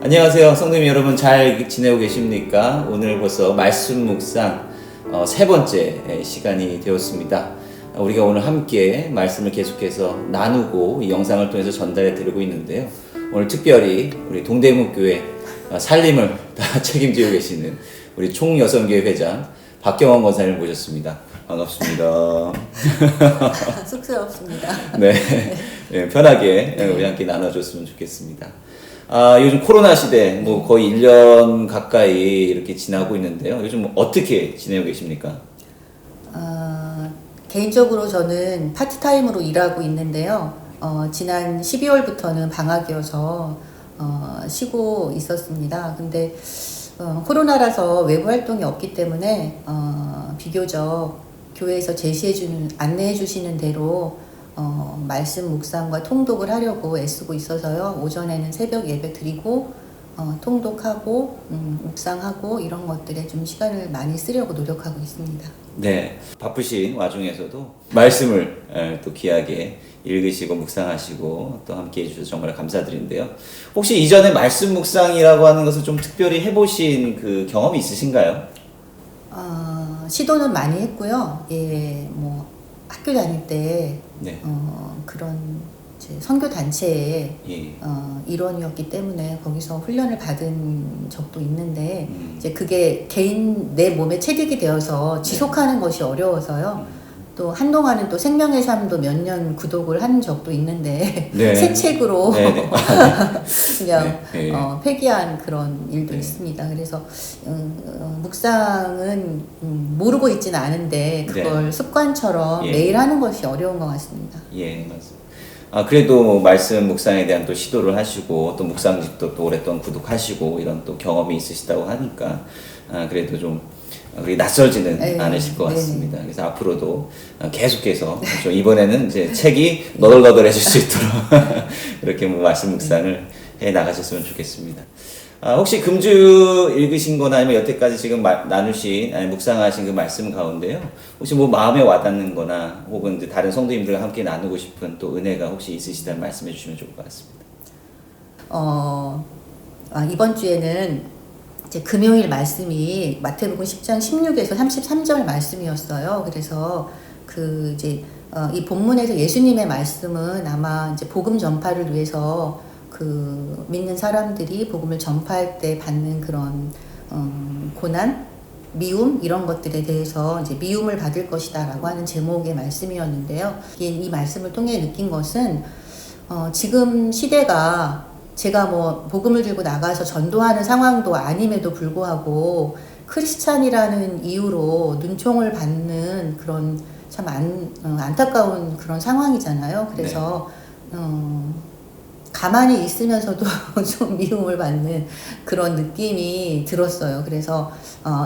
안녕하세요. 성도님 여러분 잘 지내고 계십니까? 오늘 벌써 말씀 묵상 세 번째 시간이 되었습니다. 우리가 오늘 함께 말씀을 계속해서 나누고 이 영상을 통해서 전달해 드리고 있는데요. 오늘 특별히 우리 동대문교회 살림을 다 책임지고 계시는 우리 총여성교회 회장 박경원 권사님을 모셨습니다. 반갑습니다. 쑥스럽습니다. 네, 네, 편하게 우리 함께 나눠줬으면 좋겠습니다. 요즘 코로나 시대 뭐 거의 1년 가까이 이렇게 지나고 있는데요. 요즘 어떻게 지내고 계십니까? 개인적으로 저는 파트타임으로 일하고 있는데요. 지난 12월부터는 방학이어서 쉬고 있었습니다. 근데 코로나라서 외부 활동이 없기 때문에 비교적 교회에서 안내해 주시는 대로 말씀 묵상과 통독을 하려고 애쓰고 있어서요. 오전에는 새벽 예배 드리고 통독하고 묵상하고 이런 것들에 좀 시간을 많이 쓰려고 노력하고 있습니다. 네, 바쁘신 와중에서도 말씀을 또 귀하게 읽으시고 묵상하시고 또 함께 해주셔서 정말 감사드리는데요. 혹시 이전에 말씀 묵상이라고 하는 것을 좀 특별히 해보신 그 경험이 있으신가요? 시도는 많이 했고요. 예, 뭐 학교 다닐 때 네. 그런 선교 단체의 예. 일원이었기 때문에 거기서 훈련을 받은 적도 있는데 이제 그게 내 몸에 체득이 되어서 지속하는 것이 어려워서요. 또 한동안은 또 생명의 삶도 몇 년 구독을 한 적도 있는데 네. 새 책으로 네, 네. 그냥 네. 폐기한 그런 일도 네. 있습니다. 그래서 묵상은 모르고 있지는 않은데 그걸 네. 습관처럼 예. 매일 하는 것이 어려운 것 같습니다. 예, 맞습니다. 그래도 말씀 묵상에 대한 또 시도를 하시고 또 묵상집도 또 오랫동안 구독하시고 이런 또 경험이 있으시다고 하니까 그래도 좀 우리 낯설지는 네, 않으실 것 네, 같습니다. 그래서 앞으로도 계속해서 좀 이번에는 이제 책이 너덜너덜해질 수 있도록 이렇게 뭐 말씀 묵상을 해 나가셨으면 좋겠습니다. 혹시 금주 읽으신 거나 아니면 여태까지 지금 나누신 아니 묵상하신 그 말씀 가운데요. 혹시 뭐 마음에 와닿는 거나 혹은 이제 다른 성도님들과 함께 나누고 싶은 또 은혜가 혹시 있으시다면 말씀해 주시면 좋을 것 같습니다. 이번 주에는 이제 금요일 말씀이 마태복음 10장 16에서 33절 말씀이었어요. 그래서 이 본문에서 예수님의 말씀은 아마 이제 복음 전파를 위해서 믿는 사람들이 복음을 전파할 때 받는 그런 고난, 미움 이런 것들에 대해서 이제 미움을 받을 것이다라고 하는 제목의 말씀이었는데요. 이 말씀을 통해 느낀 것은 지금 시대가 제가 뭐 복음을 들고 나가서 전도하는 상황도 아님에도 불구하고 크리스찬이라는 이유로 눈총을 받는 그런 참 안타까운 그런 상황이잖아요. 그래서 가만히 있으면서도 좀 미움을 받는 그런 느낌이 들었어요. 그래서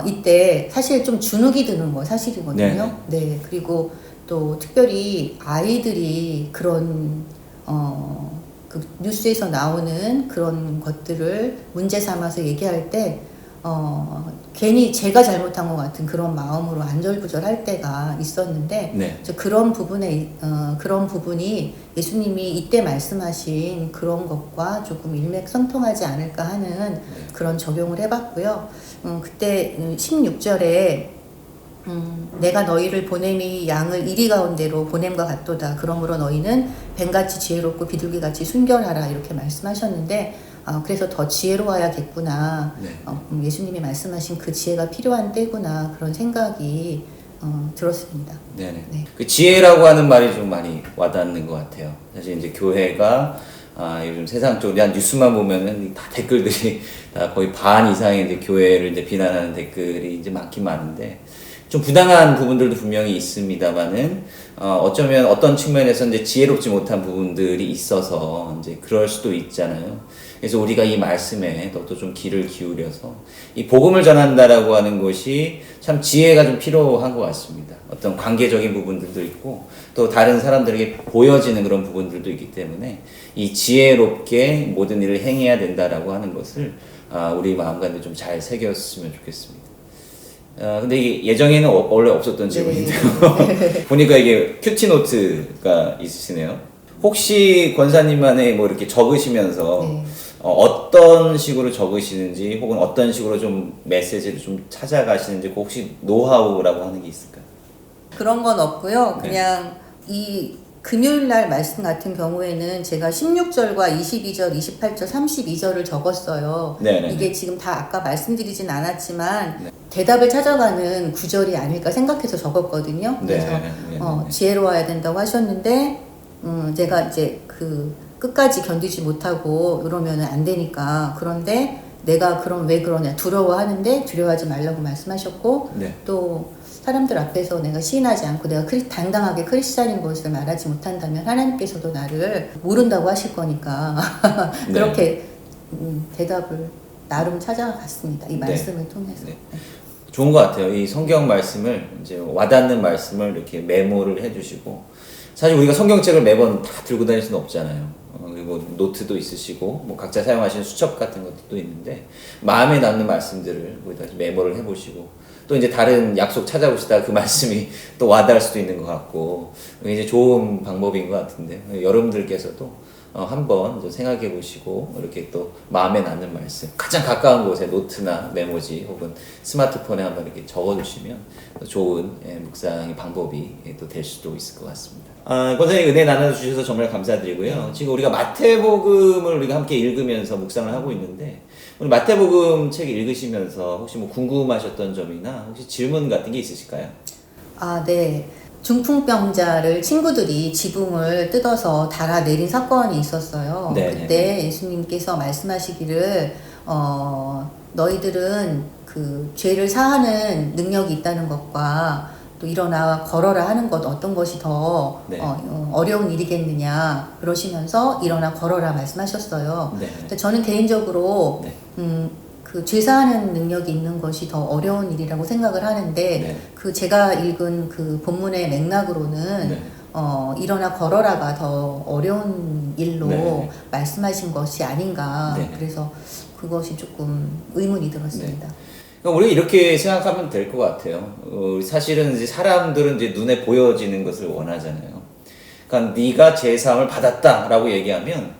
이때 사실 좀 주눅이 드는 거 사실이거든요. 네. 그리고 또 특별히 아이들이 그런 그 뉴스에서 나오는 그런 것들을 문제 삼아서 얘기할 때 괜히 제가 잘못한 것 같은 그런 마음으로 안절부절할 때가 있었는데 네. 그런 부분이 예수님이 이때 말씀하신 그런 것과 조금 일맥상통하지 않을까 하는 그런 적용을 해봤고요. 그때 16절에 내가 너희를 보냄이 양을 이리 가운데로 보냄과 같도다. 그러므로 너희는 뱀같이 지혜롭고 비둘기같이 순결하라 이렇게 말씀하셨는데 그래서 더 지혜로워야겠구나. 네. 예수님이 말씀하신 그 지혜가 필요한 때구나 그런 생각이 들었습니다. 네네. 네. 그 지혜라고 하는 말이 좀 많이 와닿는 것 같아요. 사실 이제 교회가 요즘 세상 쪽에 대한 뉴스만 보면은 다 댓글들이 다 거의 반 이상의 이제 교회를 이제 비난하는 댓글이 이제 많긴 많은데 좀 부당한 부분들도 분명히 있습니다만은 어쩌면 어떤 측면에서 이제 지혜롭지 못한 부분들이 있어서 이제 그럴 수도 있잖아요. 그래서 우리가 이 말씀에 또 좀 귀를 기울여서 이 복음을 전한다라고 하는 것이 참 지혜가 좀 필요한 것 같습니다. 어떤 관계적인 부분들도 있고 또 다른 사람들에게 보여지는 그런 부분들도 있기 때문에 이 지혜롭게 모든 일을 행해야 된다라고 하는 것을 우리 마음 가운데 좀 잘 새겼으면 좋겠습니다. 근데 이게 예정에는 원래 없었던 질문인데요. 보니까 이게 큐티노트가 있으시네요. 혹시 권사님만의 뭐 이렇게 적으시면서 어떤 식으로 적으시는지 혹은 어떤 식으로 좀 메시지를 좀 찾아가시는지 그 혹시 노하우라고 하는 게 있을까요? 그런 건 없고요. 네. 그냥 이 금요일 날 말씀 같은 경우에는 제가 16절과 22절, 28절, 32절을 적었어요. 네네. 이게 지금 다 아까 말씀드리진 않았지만 대답을 찾아가는 구절이 아닐까 생각해서 적었거든요. 그래서 지혜로워야 된다고 하셨는데 제가 이제 그 끝까지 견디지 못하고 이러면 안 되니까 그런데 내가 그럼 왜 그러냐 두려워하는데 두려워하지 말라고 말씀하셨고 네. 또 사람들 앞에서 내가 시인하지 않고 내가 당당하게 크리스찬인 것을 말하지 못한다면 하나님께서도 나를 모른다고 하실 거니까 그렇게 대답을 나름 찾아갔습니다. 이 말씀을 통해서. 네. 좋은 것 같아요. 이 성경 말씀을 이제 와닿는 말씀을 이렇게 메모를 해주시고 사실 우리가 성경책을 매번 다 들고 다닐 수는 없잖아요. 그리고 노트도 있으시고 뭐 각자 사용하시는 수첩 같은 것도 있는데 마음에 남는 말씀들을 거기다 메모를 해보시고 또 이제 다른 약속 찾아보시다가 그 말씀이 또 와닿을 수도 있는 것 같고 이제 좋은 방법인 것 같은데 여러분들께서도 한번 좀 생각해 보시고 이렇게 또 마음에 남는 말씀 가장 가까운 곳에 노트나 메모지 혹은 스마트폰에 한번 이렇게 적어두시면 좋은 묵상의 방법이 또 될 수도 있을 것 같습니다. 권사님 은혜 나눠주셔서 정말 감사드리고요. 지금 우리가 마태복음을 우리가 함께 읽으면서 묵상을 하고 있는데 오늘 마태복음 책 읽으시면서 혹시 뭐 궁금하셨던 점이나 혹시 질문 같은 게 있으실까요? 네. 중풍병자를 친구들이 지붕을 뜯어서 달아내린 사건이 있었어요. 네네. 그때 예수님께서 말씀하시기를 너희들은 그 죄를 사하는 능력이 있다는 것과 또 일어나 걸어라 하는 것 어떤 것이 더 어려운 일이겠느냐 그러시면서 일어나 걸어라 말씀하셨어요. 근데 저는 개인적으로 그 죄사하는 능력이 있는 것이 더 어려운 일이라고 생각을 하는데 그 제가 읽은 그 본문의 맥락으로는 일어나 걸어라가 더 어려운 일로 말씀하신 것이 아닌가 그래서 그것이 조금 의문이 들었습니다. 우리 이렇게 생각하면 될 것 같아요. 사실은 이제 사람들은 이제 눈에 보여지는 것을 원하잖아요. 그러니까 네가 제 사함을 받았다라고 얘기하면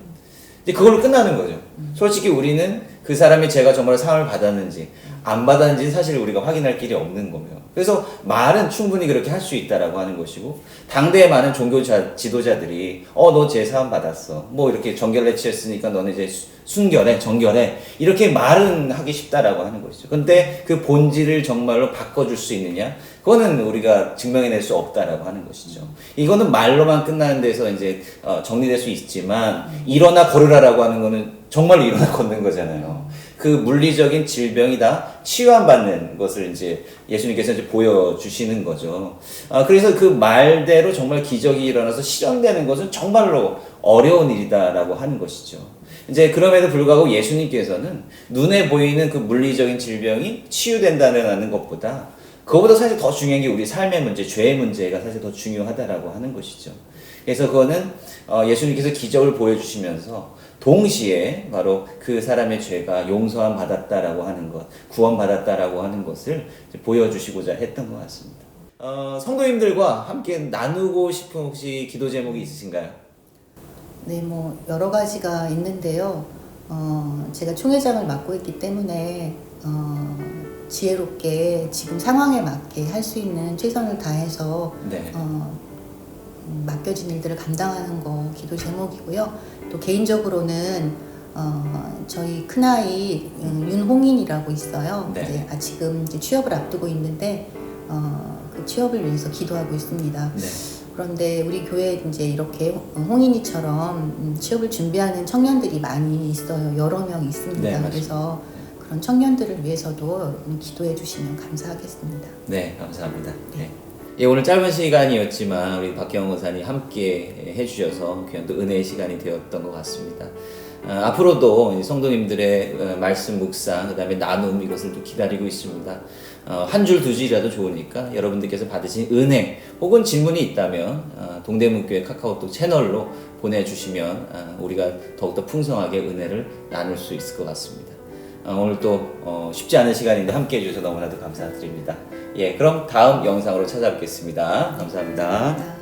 이제 그걸로 끝나는 거죠. 솔직히 우리는 그 사람이 제가 정말 사함을 받았는지 안 받았는지 사실 우리가 확인할 길이 없는 거예요. 그래서 말은 충분히 그렇게 할 수 있다라고 하는 것이고 당대의 많은 종교 지도자들이 너 제 사함 받았어. 뭐 이렇게 정결례 치렀으니까 너는 이제 순결해, 정결해. 이렇게 말은 하기 쉽다라고 하는 것이죠. 근데 그 본질을 정말로 바꿔줄 수 있느냐? 그거는 우리가 증명해낼 수 없다라고 하는 것이죠. 이거는 말로만 끝나는 데서 이제 정리될 수 있지만 일어나 걸으라라고 하는 거는 정말로 일어나 걷는 거잖아요. 그 물리적인 질병이 다 치유받는 것을 이제 예수님께서 이제 보여주시는 거죠. 그래서 그 말대로 정말 기적이 일어나서 실현되는 것은 정말로 어려운 일이다라고 하는 것이죠. 이제 그럼에도 불구하고 예수님께서는 눈에 보이는 그 물리적인 질병이 치유된다는 것보다 그거보다 사실 더 중요한 게 우리 삶의 문제, 죄의 문제가 사실 더 중요하다라고 하는 것이죠. 그래서 그거는 예수님께서 기적을 보여주시면서 동시에 바로 그 사람의 죄가 용서함 받았다라고 하는 것, 구원 받았다라고 하는 것을 보여주시고자 했던 것 같습니다. 성도님들과 함께 나누고 싶은 혹시 기도 제목이 있으신가요? 네, 뭐 여러 가지가 있는데요. 제가 총회장을 맡고 있기 때문에 지혜롭게 지금 상황에 맞게 할 수 있는 최선을 다해서 맡겨진 일들을 감당하는 거 기도 제목이고요. 또 개인적으로는 저희 큰아이 윤홍인이라고 있어요. 이제 지금 이제 취업을 앞두고 있는데 그 취업을 위해서 기도하고 있습니다. 그런데 우리 교회에 이제 이렇게 홍인이처럼 취업을 준비하는 청년들이 많이 있어요. 여러 명 있습니다. 그래서 그런 청년들을 위해서도 여러분 기도해 주시면 감사하겠습니다. 네, 감사합니다. 오늘 짧은 시간이었지만 우리 박경원 권사님 함께 해주셔서 귀한 또 은혜의 시간이 되었던 것 같습니다. 앞으로도 성도님들의 말씀 묵상, 그 다음에 나눔 이것을 또 기다리고 있습니다. 한 줄 두 줄이라도 좋으니까 여러분들께서 받으신 은혜 혹은 질문이 있다면 동대문교회 카카오톡 채널로 보내주시면 우리가 더욱더 풍성하게 은혜를 나눌 수 있을 것 같습니다. 오늘 또 쉽지 않은 시간인데 함께 해주셔서 너무나도 감사드립니다. 그럼 다음 영상으로 찾아뵙겠습니다. 감사합니다.